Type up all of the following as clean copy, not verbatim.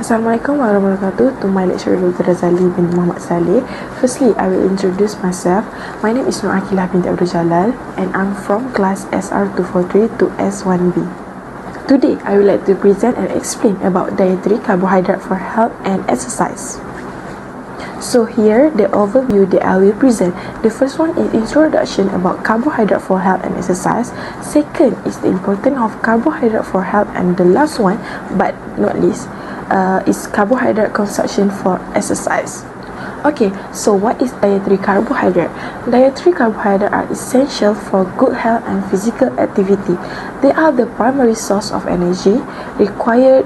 Assalamualaikum warahmatullahi wabarakatuh. To my lecturer Dr. Razali bin Muhammad Saleh. Firstly, I will introduce myself. My name is Nur Akilah binti Abdul Jalal and I'm from class SR243 to S1B. Today, I would like to present and explain about dietary carbohydrate for health and exercise. So here, the overview that I will present. The first one is introduction about carbohydrate for health and exercise. Second is the importance of carbohydrate for health, and the last one, but not least, is carbohydrate consumption for exercise. Okay, so what is dietary carbohydrate? Dietary carbohydrates are essential for good health and physical activity. They are the primary source of energy required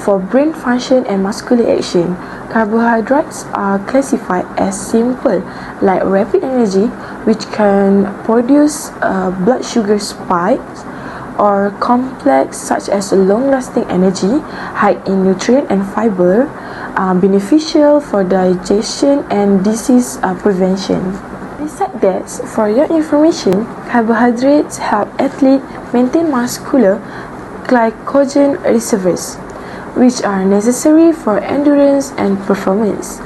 for brain function and muscular action. Carbohydrates are classified as simple, like rapid energy, which can produce blood sugar spikes, or complex, such as long-lasting energy, high in nutrient and fiber, beneficial for digestion and disease prevention. Besides that, for your information, carbohydrates help athletes maintain muscular glycogen reserves, which are necessary for endurance and performance.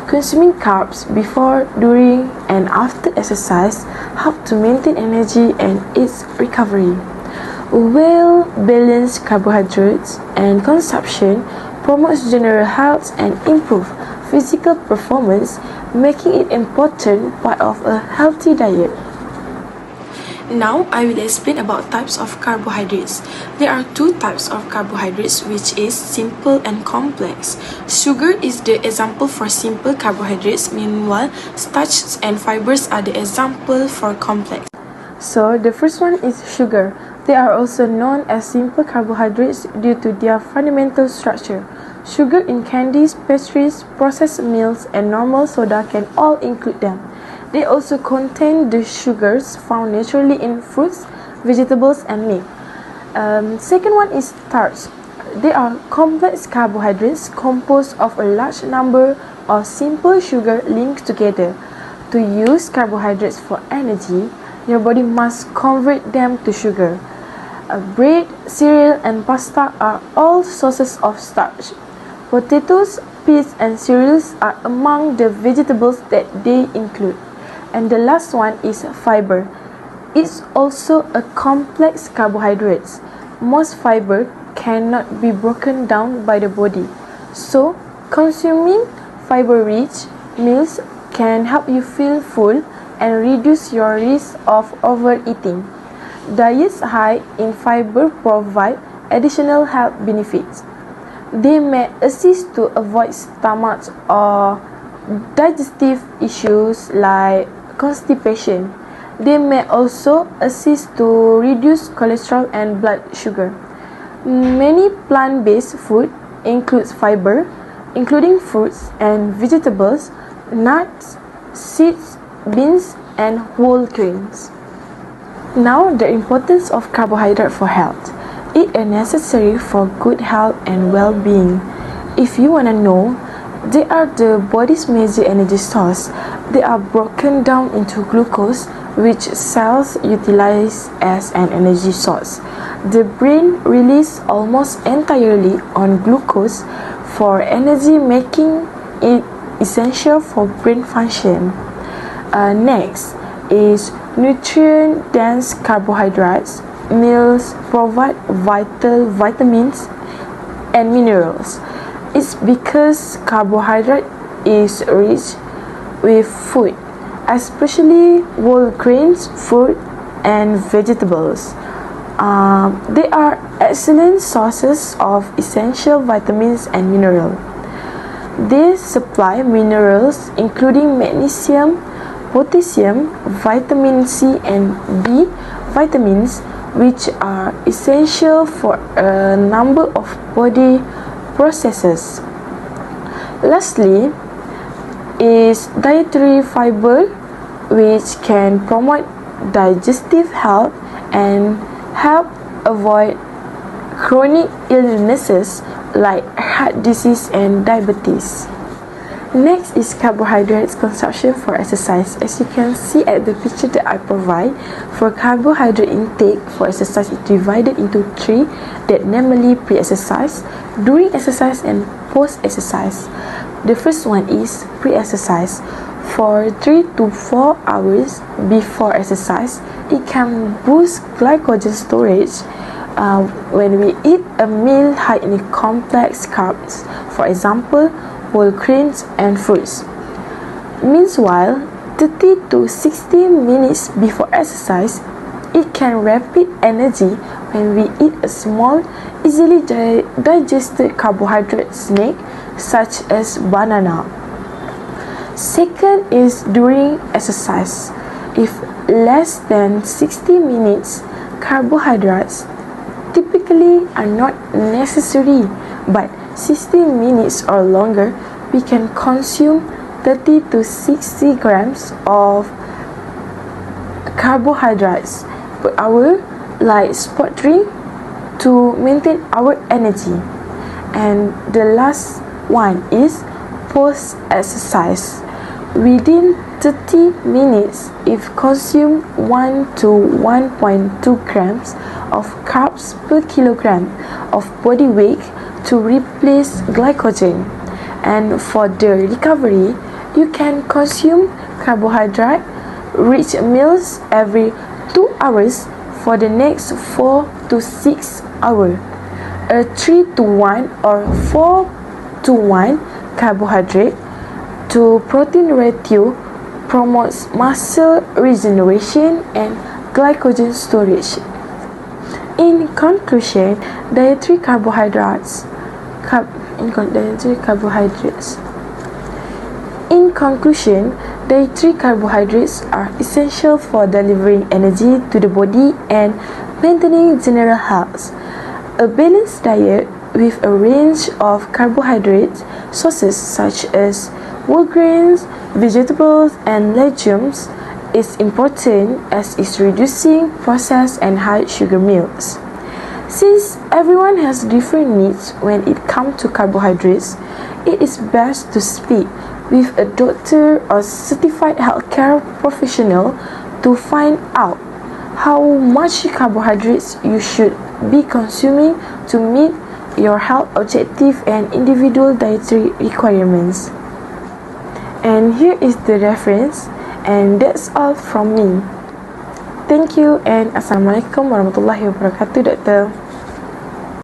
Consuming carbs before, during, and after exercise help to maintain energy and its recovery. Well-balanced carbohydrates and consumption promotes general health and improve physical performance, making it important part of a healthy diet. Now, I will explain about types of carbohydrates. There are two types of carbohydrates, which is simple and complex. Sugar is the example for simple carbohydrates, meanwhile, starches and fibers are the example for complex. So, the first one is sugar. They are also known as simple carbohydrates due to their fundamental structure. Sugar in candies, pastries, processed meals, and normal soda can all include them. They also contain the sugars found naturally in fruits, vegetables, and meat. Second one is starch. They are complex carbohydrates composed of a large number of simple sugar linked together. To use carbohydrates for energy, your body must convert them to sugar. Bread, cereal, and pasta are all sources of starch. Potatoes, peas, and cereals are among the vegetables that they include. And the last one is fiber. It's also a complex carbohydrate. Most fiber cannot be broken down by the body. So, consuming fiber-rich meals can help you feel full and reduce your risk of overeating. Diets high in fiber provide additional health benefits. They may assist to avoid stomach or digestive issues like constipation. They may also assist to reduce cholesterol and blood sugar. Many plant-based food includes fiber, including fruits and vegetables, nuts, seeds, beans, and whole grains. Now, the importance of carbohydrate for health. It is necessary for good health and well-being. If you want to know, they are the body's major energy source. They are broken down into glucose, which cells utilize as an energy source. The brain relies almost entirely on glucose for energy, making it essential for brain function. Next is nutrient-dense carbohydrates. Meals provide vital vitamins and minerals. It's because carbohydrate is rich with food, especially whole grains, fruit, and vegetables. They are excellent sources of essential vitamins and minerals. They supply minerals including magnesium, potassium, vitamin C, and B vitamins, which are essential for a number of body processes. Lastly is dietary fiber, which can promote digestive health and help avoid chronic illnesses like heart disease and diabetes. Next is carbohydrates consumption for exercise. As you can see at the picture that I provide, for carbohydrate intake for exercise is divided into three, that namely pre-exercise, during exercise and post-exercise. The first one is pre-exercise. For 3 to 4 hours before exercise, it can boost glycogen storage when we eat a meal high in complex carbs, for example, whole grains and fruits. Meanwhile, 30 to 60 minutes before exercise, it can rapid energy when we eat a small, easily digested carbohydrate snack such as banana. Second is during exercise. If less than 60 minutes, carbohydrates typically are not necessary, but 60 minutes or longer, we can consume 30 to 60 grams of carbohydrates per hour, like sport drink, to maintain our energy. And the last one is post-exercise. Within 30 minutes, if consume 1 to 1.2 grams of carbs per kilogram of body weight to replace glycogen. And for the recovery, you can consume carbohydrate-rich meals every 2 hours for the next 4 to 6 hours. A 3 to 1 or 4 to 1 carbohydrate to protein ratio promotes muscle regeneration and glycogen storage. In conclusion, dietary carbohydrates are essential for delivering energy to the body and maintaining general health. A balanced diet with a range of carbohydrate sources such as whole grains, vegetables, and legumes is important as it's reducing processed and high sugar meals. Since everyone has different needs when it comes to carbohydrates, it is best to speak with a doctor or certified healthcare professional to find out how much carbohydrates you should be consuming to meet your health objective and individual dietary requirements. And here is the reference, and that's all from me. Thank you and Assalamualaikum warahmatullahi wabarakatuh, Doctor.